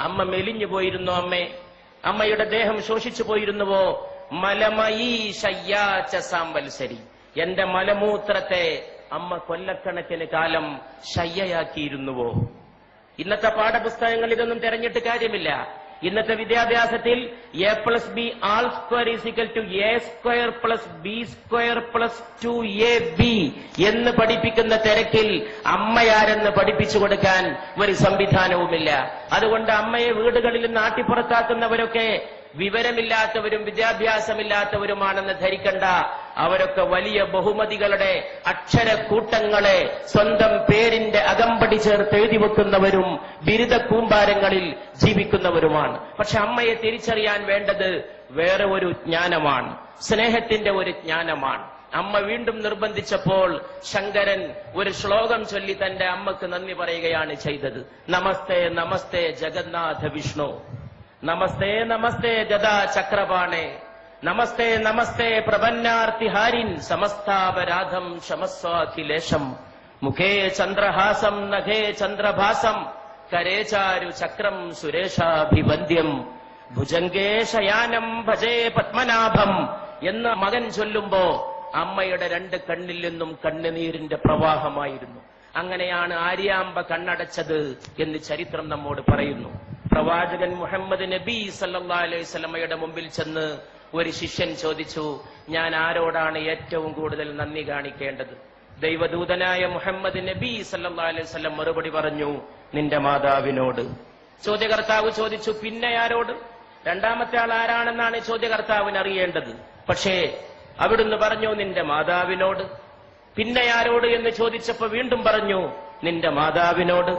അമ്മ മെലിഞ്ഞു പോയിരുന്നോ അമ്മേ? അമ്മയുടെ ദേഹം ശോഷിച്ചു പോയിരുന്നുവോ? മലമയീ ശയ്യാച്ച സാംവത്സരി, എന്റെ മലമൂത്രത്തെ അമ്മ കൊല്ലക്കണക്കിന് കാലം ശയ്യയാക്കിയിരുന്നുവോ? ഇന്നത്തെ പാഠപുസ്തകങ്ങൾ ഇതൊന്നും തെരഞ്ഞിട്ട് കാര്യമില്ല. ഇന്നത്തെ വിദ്യാഭ്യാസത്തിൽ A+B all² = A² + B² + 2AB എന്ന് പഠിപ്പിക്കുന്ന തിരക്കിൽ അമ്മയാരെന്ന് പഠിപ്പിച്ചു കൊടുക്കാൻ ഒരു സംവിധാനവുമില്ല. അതുകൊണ്ട് അമ്മയെ വീടുകളിൽ നിന്ന് ആട്ടിപ്പുറത്താക്കുന്നവരൊക്കെ വിവരമില്ലാത്തവരും വിദ്യാഭ്യാസമില്ലാത്തവരുമാണെന്ന് ധരിക്കണ്ട. അവരൊക്കെ വലിയ ബഹുമതികളുടെ അക്ഷരക്കൂട്ടങ്ങളെ സ്വന്തം പേരിന്റെ അകമ്പടി ചേർത്ത് എഴുതി വെക്കുന്നവരും ബിരുദ കൂമ്പാരങ്ങളിൽ ജീവിക്കുന്നവരുമാണ്. പക്ഷെ അമ്മയെ തിരിച്ചറിയാൻ വേണ്ടത് വേറെ ഒരു ജ്ഞാനമാണ്, സ്നേഹത്തിന്റെ ഒരു ജ്ഞാനമാണ്. അമ്മ വീണ്ടും നിർബന്ധിച്ചപ്പോൾ ശങ്കരൻ ഒരു ശ്ലോകം ചൊല്ലി തന്റെ അമ്മക്ക് നന്ദി പറയുകയാണ് ചെയ്തത്. നമസ്തേ നമസ്തേ ജഗന്നാഥ വിഷ്ണു, നമസ്തേ നമസ്തേ ഗദാ ചക്രപാണേ, നമസ്തേ നമസ്തേ പ്രപന്നാർത്തിഹാരിൻ, സമസ്താപരാധം ശമസ്വാഖിലേശം, മുഖേ ചന്ദ്രഹാസം നഖേ ചന്ദ്രഭാസം, കരേചാരു ചക്രം സുരേഷാഭിവന്ദ്യം, ഭുജംഗേ ശയാനം ഭജേ പത്മനാഭം എന്ന് മകൻ ചൊല്ലുമ്പോ അമ്മയുടെ രണ്ട് കണ്ണിൽ നിന്നും കണ്ണുനീരിന്റെ പ്രവാഹമായിരുന്നു. അങ്ങനെയാണ് ആര്യാമ്പ കണ്ണടച്ചത് എന്ന് ചരിത്രം നമ്മോട് പറയുന്നു. പ്രവാചകൻ മുഹമ്മദ് നബി സല്ലല്ലാഹു അലൈഹി വസല്ലമയുടെ മുമ്പിൽ ചെന്ന് ഒരു ശിഷ്യൻ ചോദിച്ചു, ഞാൻ ആരോടാണ് ഏറ്റവും കൂടുതൽ നന്ദി കാണിക്കേണ്ടത്? ദൈവദൂതനായ മുഹമ്മദ് നബി സല്ലല്ലാഹു അലൈഹി വസല്ലം മറുപടി പറഞ്ഞു, നിന്റെ മാതാവിനോട്. ചോദ്യകർത്താവ് ചോദിച്ചു, പിന്നെ ആരോട്? രണ്ടാമത്തെ ആൾ ആരാണെന്നാണ് ചോദ്യകർത്താവിന് അറിയേണ്ടത്. പക്ഷേ അവിടുന്ന് പറഞ്ഞു, നിന്റെ മാതാവിനോട്. പിന്നെ ആരോട് എന്ന് ചോദിച്ചപ്പോ വീണ്ടും പറഞ്ഞു, നിന്റെ മാതാവിനോട്.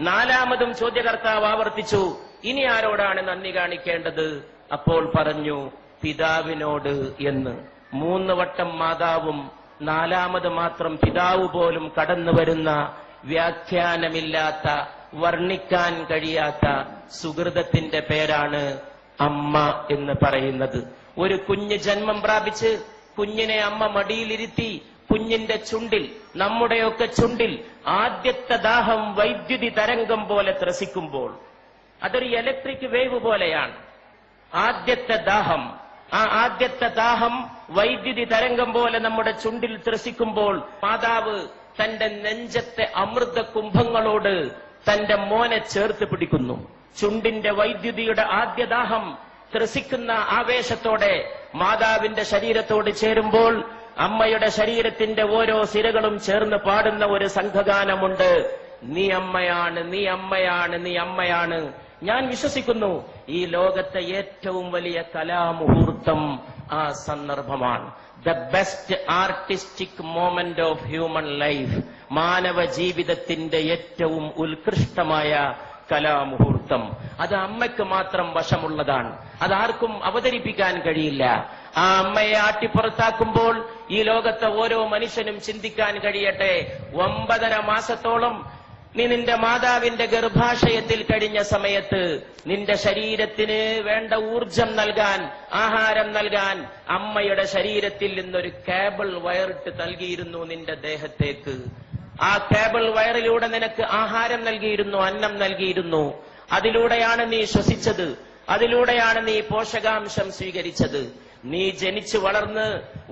നാലാമതും ചോദ്യകർത്താവ് ആവർത്തിച്ചു, ഇനി ആരോടാണ് നന്ദി കാണിക്കേണ്ടത്? അപ്പോൾ പറഞ്ഞു, പിതാവിനോട് എന്ന്. 3 വട്ടം മാതാവും 4ാമത് മാത്രം പിതാവ് പോലും കടന്നു വരുന്ന വ്യാഖ്യാനമില്ലാത്ത, വർണ്ണിക്കാൻ കഴിയാത്ത സുഹൃതത്തിന്റെ പേരാണ് അമ്മ എന്ന് പറയുന്നത്. ഒരു കുഞ്ഞ് ജന്മം പ്രാപിച്ച് കുഞ്ഞിനെ അമ്മ മടിയിലിരുത്തി കുഞ്ഞിന്റെ ചുണ്ടിൽ, നമ്മുടെയൊക്കെ ചുണ്ടിൽ ആദ്യത്തെ ദാഹം വൈദ്യുതി തരംഗം പോലെ ത്രസിക്കുമ്പോൾ, അതൊരു ഇലക്ട്രിക് വേവ് പോലെയാണ്. ആദ്യത്തെ ദാഹം, ആ ആദ്യത്തെ ദാഹം വൈദ്യുതി തരംഗം പോലെ നമ്മുടെ ചുണ്ടിൽ ത്രസിക്കുമ്പോൾ മാതാവ് തന്റെ നെഞ്ചത്തെ അമൃത കുംഭങ്ങളോട് തന്റെ മോനെ ചേർത്ത് പിടിക്കുന്നു. ചുണ്ടിന്റെ വൈദ്യുതിയുടെ ആദ്യദാഹം ത്രസിക്കുന്ന ആവേശത്തോടെ മാതാവിന്റെ ശരീരത്തോട് ചേരുമ്പോൾ അമ്മയുടെ ശരീരത്തിന്റെ ഓരോ സിരകളും ചേർന്ന് പാടുന്ന ഒരു സംഘഗാനമുണ്ട്. നീ അമ്മയാണ്, നീ അമ്മയാണ്, നീ അമ്മയാണ്. ഞാൻ വിശ്വസിക്കുന്നു ഈ ലോകത്തെ ഏറ്റവും വലിയ കലാമുഹൂർത്തം ആ സന്ദർഭമാണ്. The best artistic moment of human life, മാനവ ജീവിതത്തിന്റെ ഏറ്റവും ഉത്കൃഷ്ടമായ കലാമുഹൂർത്തം. അത് അമ്മയ്ക്ക് മാത്രം വശമുള്ളതാണ്. അതാർക്കും അവതരിപ്പിക്കാൻ കഴിയില്ല. ആ അമ്മയെ ആട്ടിപ്പുറത്താക്കുമ്പോൾ ഈ ലോകത്തെ ഓരോ മനുഷ്യനും ചിന്തിക്കാൻ കഴിയട്ടെ, 9.5 മാസത്തോളം നീ നിന്റെ മാതാവിന്റെ ഗർഭാശയത്തിൽ കഴിഞ്ഞ സമയത്ത് നിന്റെ ശരീരത്തിന് വേണ്ട ഊർജം നൽകാൻ, ആഹാരം നൽകാൻ അമ്മയുടെ ശരീരത്തിൽ നിന്നൊരു കേബിൾ വയറിട്ട് നൽകിയിരുന്നു നിന്റെ ദേഹത്തേക്ക്. ആ കേബിൾ വയറിലൂടെ നിനക്ക് ആഹാരം നൽകിയിരുന്നു, അന്നം നൽകിയിരുന്നു. അതിലൂടെയാണ് നീ ശ്വസിച്ചത്, അതിലൂടെയാണ് നീ പോഷകാംശം സ്വീകരിച്ചത്. നീ ജനിച്ചു വളർന്ന്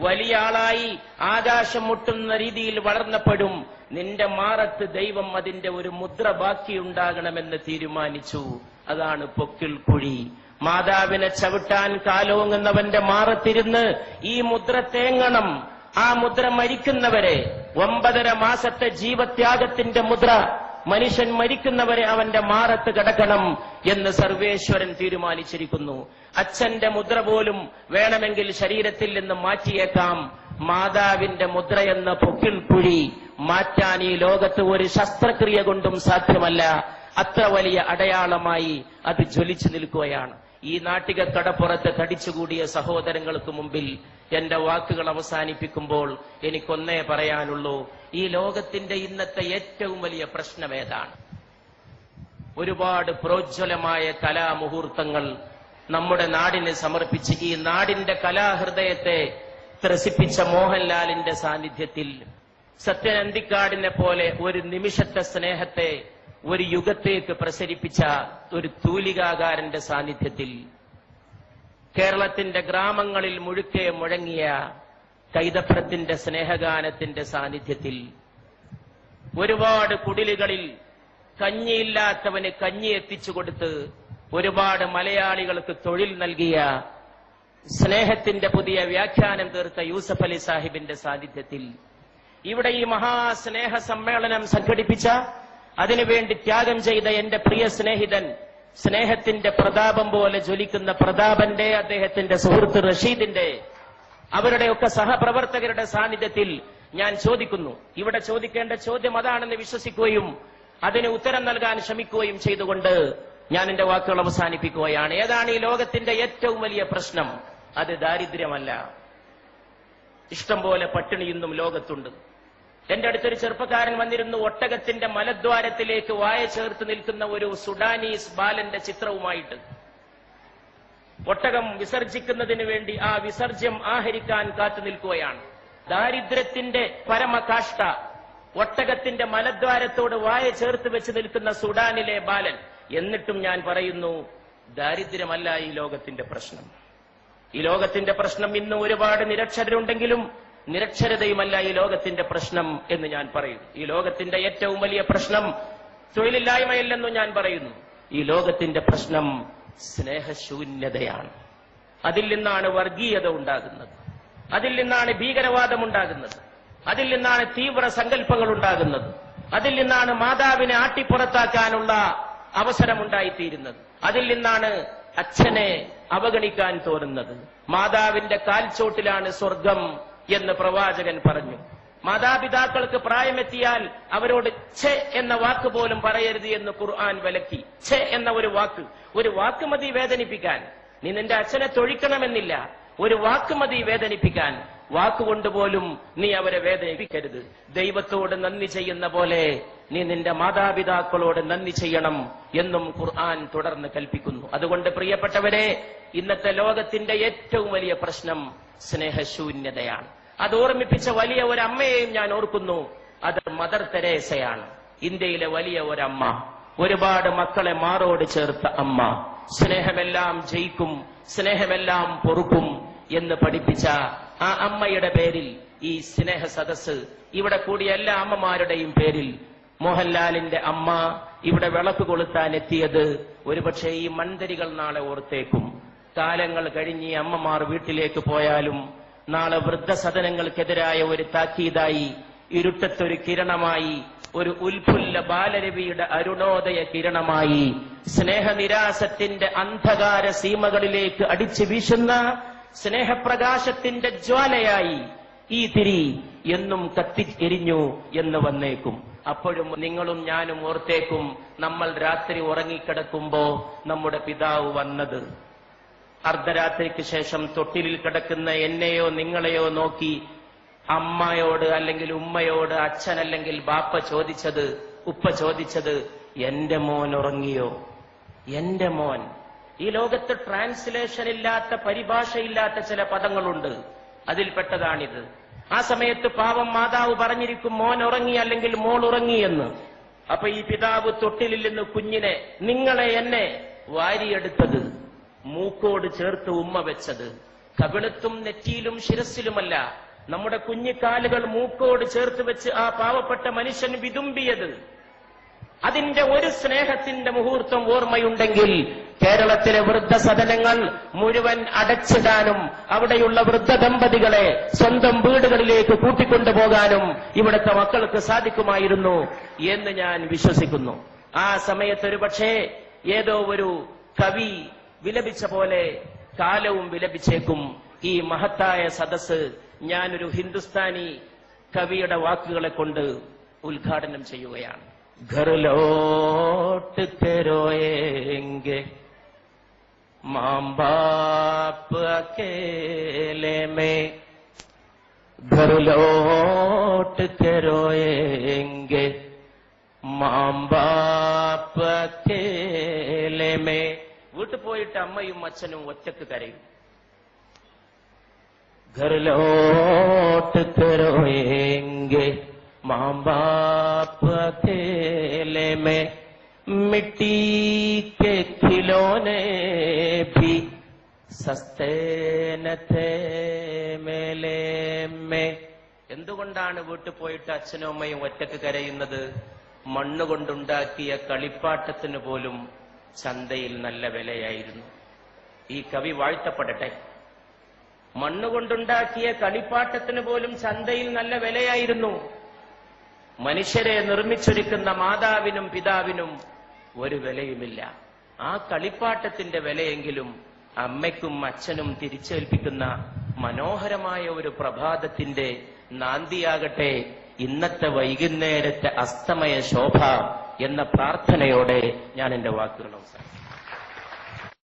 വലിയ ആളായി ആകാശം മുട്ടുന്ന രീതിയിൽ വളർന്നപ്പോഴും നിന്റെ മാറത്ത് ദൈവം അതിന്റെ ഒരു മുദ്ര ബാക്കിയുണ്ടാകണമെന്ന് തീരുമാനിച്ചു. അതാണ് പൊക്കിൾ കുഴി. മാതാവിനെ ചവിട്ടാൻ കാലോങ്ങുന്നവന്റെ മാറത്തിരുന്ന് ഈ മുദ്ര തേങ്ങണം. ആ മുദ്ര മരിക്കുന്നവരെ, 9.5 മാസത്തെ ജീവത്യാഗത്തിന്റെ മുദ്ര, മനുഷ്യൻ മരിക്കുന്നവരെ അവന്റെ മാറത്ത് കിടക്കണം എന്ന് സർവേശ്വരൻ തീരുമാനിച്ചിരിക്കുന്നു. അച്ഛന്റെ മുദ്ര പോലും വേണമെങ്കിൽ ശരീരത്തിൽ നിന്ന് മാറ്റിയേക്കാം. മാതാവിന്റെ മുദ്രയെന്ന പൊക്കിൾ കുഴി മാറ്റാൻ ഈ ലോകത്ത് ഒരു ശസ്ത്രക്രിയ കൊണ്ടും സാധ്യമല്ല. അത്ര വലിയ അടയാളമായി അത് ജ്വലിച്ചു നിൽക്കുകയാണ്. ഈ നാട്ടിക കടപ്പുറത്ത് തടിച്ചുകൂടിയ സഹോദരങ്ങൾക്ക് മുമ്പിൽ എന്റെ വാക്കുകൾ അവസാനിപ്പിക്കുമ്പോൾ എനിക്കൊന്നേ പറയാനുള്ളൂ. ഈ ലോകത്തിന്റെ ഇന്നത്തെ ഏറ്റവും വലിയ പ്രശ്നമേതാണ്? ഒരുപാട് പ്രോജ്വലമായ കലാമുഹൂർത്തങ്ങൾ നമ്മുടെ നാടിന് സമർപ്പിച്ച് ഈ നാടിന്റെ കലാഹൃദയത്തെ ത്രസിപ്പിച്ച മോഹൻലാലിന്റെ സാന്നിധ്യത്തിൽ, സത്യൻ അന്തിക്കാടിനെ പോലെ ഒരു നിമിഷത്തെ സ്നേഹത്തെ ഒരു യുഗത്തേക്ക് പ്രസരിപ്പിച്ച ഒരു തൂലികാകാരന്റെ സാന്നിധ്യത്തിൽ, കേരളത്തിന്റെ ഗ്രാമങ്ങളിൽ മുഴുക്കെ മുഴങ്ങിയ കൈതപ്രത്തിന്റെ സ്നേഹഗാനത്തിന്റെ സാന്നിധ്യത്തിൽ, ഒരുപാട് കുടിലുകളിൽ കഞ്ഞിയില്ലാത്തവന് കഞ്ഞി എത്തിച്ചു കൊടുത്ത് ഒരുപാട് മലയാളികൾക്ക് തൊഴിൽ നൽകിയ, സ്നേഹത്തിന്റെ പുതിയ വ്യാഖ്യാനം തീർത്ത യൂസഫ് അലി സാഹിബിന്റെ സാന്നിധ്യത്തിൽ, ഇവിടെ ഈ മഹാസ്നേഹ സമ്മേളനം സംഘടിപ്പിച്ച, അതിനുവേണ്ടി ത്യാഗം ചെയ്ത എന്റെ പ്രിയ സ്നേഹിതൻ, സ്നേഹത്തിന്റെ പ്രതാപം പോലെ ജ്വലിക്കുന്ന പ്രതാപന്റെ, അദ്ദേഹത്തിന്റെ സുഹൃത്ത് റഷീദിന്റെ, അവരുടെയൊക്കെ സഹപ്രവർത്തകരുടെ സാന്നിധ്യത്തിൽ ഞാൻ ചോദിക്കുന്നു. ഇവിടെ ചോദിക്കേണ്ട ചോദ്യം അതാണെന്ന് വിശ്വസിക്കുകയും അതിന് ഉത്തരം നൽകാൻ ശ്രമിക്കുകയും ചെയ്തുകൊണ്ട് ഞാൻ എന്റെ വാക്കുകൾ അവസാനിപ്പിക്കുകയാണ്. ഏതാണ് ഈ ലോകത്തിന്റെ ഏറ്റവും വലിയ പ്രശ്നം? അത് ദാരിദ്ര്യമല്ല. ഇഷ്ടം പോലെ പട്ടിണി ഇന്നും ലോകത്തുണ്ട്. എന്റെ അടുത്തൊരു ചെറുപ്പക്കാരൻ വന്നിരുന്നു, ഒട്ടകത്തിന്റെ മലദ്വാരത്തിലേക്ക് വായ ചേർത്ത് നിൽക്കുന്ന ഒരു സുഡാനീസ് ബാലന്റെ ചിത്രവുമായിട്ട്. ഒട്ടകം വിസർജിക്കുന്നതിന് വേണ്ടി ആ വിസർജ്യം ആഹരിക്കാൻ കാത്തു നിൽക്കുകയാണ്. ദാരിദ്ര്യത്തിന്റെ പരമകാഷ്ഠ, ഒട്ടകത്തിന്റെ മലദ്വാരത്തോട് വായ ചേർത്ത് വെച്ച് നിൽക്കുന്ന സുഡാനിലെ ബാലൻ. എന്നിട്ടും ഞാൻ പറയുന്നു, ദാരിദ്ര്യമല്ല ഈ ലോകത്തിന്റെ പ്രശ്നം. ഈ ലോകത്തിന്റെ പ്രശ്നം ഇന്ന് ഒരുപാട് നിരക്ഷരരുണ്ടെങ്കിലും നിരക്ഷരതയുമല്ല ഈ ലോകത്തിന്റെ പ്രശ്നം എന്ന് ഞാൻ പറയുന്നു. ഈ ലോകത്തിന്റെ ഏറ്റവും വലിയ പ്രശ്നം തൊഴിലില്ലായ്മയല്ലെന്നും ഞാൻ പറയുന്നു. ഈ ലോകത്തിന്റെ പ്രശ്നം സ്നേഹശൂന്യതയാണ്. അതിൽ നിന്നാണ് വർഗീയത ഉണ്ടാകുന്നത്, അതിൽ നിന്നാണ് ഭീകരവാദം ഉണ്ടാകുന്നത്, അതിൽ നിന്നാണ് തീവ്ര സങ്കല്പങ്ങൾ ഉണ്ടാകുന്നത്, അതിൽ നിന്നാണ് മാതാവിനെ ആട്ടിപ്പുറത്താക്കാനുള്ള അവസരമുണ്ടായിത്തീരുന്നത്, അതിൽ നിന്നാണ് അച്ഛനെ അവഗണിക്കാൻ തോന്നുന്നത്. മാതാവിന്റെ കാൽച്ചോട്ടിലാണ് സ്വർഗം എന്ന് പ്രവാചകൻ പറഞ്ഞു. മാതാപിതാക്കൾക്ക് പ്രായമെത്തിയാൽ അവരോട് ഛെ എന്ന വാക്ക് പോലും പറയരുത് എന്ന് ഖുർആൻ വിലക്കി. ഛെ എന്ന ഒരു വാക്ക് മതി വേദനിപ്പിക്കാൻ. നീ നിന്റെ അച്ഛനെ തൊഴിക്കണമെന്നില്ല, ഒരു വാക്ക് മതി വേദനിപ്പിക്കാൻ. വാക്കുകൊണ്ടുപോലും നീ അവരെ വേദനിപ്പിക്കരുത്. ദൈവത്തോട് നന്ദി ചെയ്യുന്ന പോലെ നീ നിന്റെ മാതാപിതാക്കളോട് നന്ദി ചെയ്യണം എന്നും ഖുർആൻ തുടർന്ന് കൽപ്പിക്കുന്നു. അതുകൊണ്ട് പ്രിയപ്പെട്ടവരെ, ഇന്നത്തെ ലോകത്തിന്റെ ഏറ്റവും വലിയ പ്രശ്നം സ്നേഹശൂന്യതയാണ്. അത് ഓർമ്മിപ്പിച്ച വലിയ ഒരു അമ്മയെയും ഞാൻ ഓർക്കുന്നു. അത് മദർ തെരേസയാണ്. ഇന്ത്യയിലെ വലിയ ഒരമ്മ, ഒരുപാട് മക്കളെ മാറോട് ചേർത്ത അമ്മ, സ്നേഹമെല്ലാം ജയിക്കും, സ്നേഹമെല്ലാം പൊറുക്കും എന്ന് പഠിപ്പിച്ച ആ അമ്മയുടെ പേരിൽ ഈ സ്നേഹ സദസ്, ഇവിടെ കൂടിയ എല്ലാ അമ്മമാരുടെയും പേരിൽ, മോഹൻലാലിന്റെ അമ്മ ഇവിടെ വിളക്ക് കൊളുത്താൻ എത്തിയത് ഒരുപക്ഷെ ഈ മൺതരികൾ നാളെ ഓർത്തേക്കും. കാലങ്ങൾ കഴിഞ്ഞ് ഈ അമ്മമാർ വീട്ടിലേക്ക് പോയാലും നാളെ വൃദ്ധസദനങ്ങൾക്കെതിരായ ഒരു താക്കീതായി, ഇരുട്ടത്തൊരു കിരണമായി, ഒരു ഉൽഫുല്ല ബാലരവിയുടെ അരുണോദയ കിരണമായി, സ്നേഹനിരാസത്തിന്റെ അന്ധകാര സീമകളിലേക്ക് അടിച്ചു വീശുന്ന സ്നേഹപ്രകാശത്തിന്റെ ജ്വാലയായി ഈ തിരി എന്നും കത്തിയെരിഞ്ഞു എന്ന് വന്നേക്കും. അപ്പോഴും നിങ്ങളും ഞാനും ഓർത്തേക്കും, നമ്മൾ രാത്രി ഉറങ്ങിക്കിടക്കുമ്പോ നമ്മുടെ പിതാവ് വന്നത്. അർദ്ധരാത്രിക്ക് ശേഷം തൊട്ടിലിൽ കിടക്കുന്ന എന്നെയോ നിങ്ങളെയോ നോക്കി അമ്മയോട് അല്ലെങ്കിൽ ഉമ്മയോട് അച്ഛൻ അല്ലെങ്കിൽ ബാപ്പ ചോദിച്ചത്, ഉപ്പ ചോദിച്ചത്, എന്റെ മോൻ ഉറങ്ങിയോ? എന്റെ മോൻ. ഈ ലോകത്ത് ട്രാൻസ്ലേഷൻ ഇല്ലാത്ത, പരിഭാഷയില്ലാത്ത ചില പദങ്ങളുണ്ട്, അതിൽപ്പെട്ടതാണിത്. ആ സമയത്ത് പാവം മാതാവ് പറഞ്ഞിരിക്കും, മോൻ ഉറങ്ങി അല്ലെങ്കിൽ മോൾ ഉറങ്ങി എന്ന്. അപ്പൊ ഈ പിതാവ് തൊട്ടിലിൽ നിന്ന് കുഞ്ഞിനെ, നിങ്ങളെ എന്നെ വാരിയെടുത്തത്, മൂക്കോട് ചേർത്ത് ഉമ്മ വെച്ചത്, കവിളത്തും നെറ്റിയിലും ശിരസിലുമല്ല, നമ്മുടെ കുഞ്ഞിക്കാലുകൾ മൂക്കോട് ചേർത്ത് വെച്ച് ആ പാവപ്പെട്ട മനുഷ്യൻ വിതുമ്പിയത്. അതിന്റെ ഒരു സ്നേഹത്തിന്റെ മുഹൂർത്തം ഓർമ്മയുണ്ടെങ്കിൽ കേരളത്തിലെ വൃദ്ധസദനങ്ങൾ മുഴുവൻ അടച്ചിടാനും അവിടെയുള്ള വൃദ്ധ ദമ്പതികളെ സ്വന്തം വീടുകളിലേക്ക് കൂട്ടിക്കൊണ്ടുപോകാനും ഇവിടുത്തെ മക്കൾക്ക് സാധിക്കുമായിരുന്നു എന്ന് ഞാൻ വിശ്വസിക്കുന്നു. ആ സമയത്ത് ഒരുപക്ഷേ ഏതോ ഒരു കവി വിലപിച്ച പോലെ കാലവും വിലപിച്ചേക്കും. ഈ മഹത്തായ സദസ് ഞാനൊരു ഹിന്ദുസ്ഥാനി കവിയുടെ വാക്കുകളെ കൊണ്ട് ഉദ്ഘാടനം ചെയ്യുകയാണ്. ഘർ ലോട്ട് കെ റോയേംഗെ മാം ബാപ്പ് അക്കേലെ മേ, ഘർ ലോട്ട് കെ റോയേംഗെ മാം ബാപ്പ് അക്കേലെ മേ. വീട്ടിൽ പോയിട്ട് അമ്മയും അച്ഛനും ഒറ്റക്ക് കരയും. ഘർ ലോട്ട് കെ റോയേംഗെ മാം ബാപ്പ് അക്കേലെ മേ, മിട്ടി കെ ഖിലോനെ ഭി സസ്തേ ന ഥേ മേലേ മേ. എന്തുകൊണ്ടാണ് വീട്ടിൽ പോയിട്ട് അച്ഛനും അമ്മയും ഒറ്റക്ക് കരയുന്നത്? മണ്ണുകൊണ്ടുണ്ടാക്കിയ കളിപ്പാട്ടത്തിന് പോലും ചന്തയിൽ നല്ല വിലയായിരുന്നു. ഈ കവി വാഴ്ത്തപ്പെടട്ടെ. മണ്ണുകൊണ്ടുണ്ടാക്കിയ കളിപ്പാട്ടത്തിന് പോലും ചന്തയിൽ നല്ല വിലയായിരുന്നു. മനുഷ്യരെ നിർമ്മിച്ചൊരുക്കുന്ന മാതാവിനും പിതാവിനും ഒരു വിലയുമില്ല. ആ കളിപ്പാട്ടത്തിന്റെ വിലയെങ്കിലും അമ്മയ്ക്കും അച്ഛനും തിരിച്ചേൽപ്പിക്കുന്ന മനോഹരമായ ഒരു പ്രഭാതത്തിന്റെ നാന്ദിയാകട്ടെ ഇന്നത്തെ വൈകുന്നേരത്തെ അസ്തമയ ശോഭ എന്ന പ്രാർത്ഥനയോടെ ഞാൻ എന്റെ വാക്കുകൾ അവസാനിപ്പിക്കുന്നു.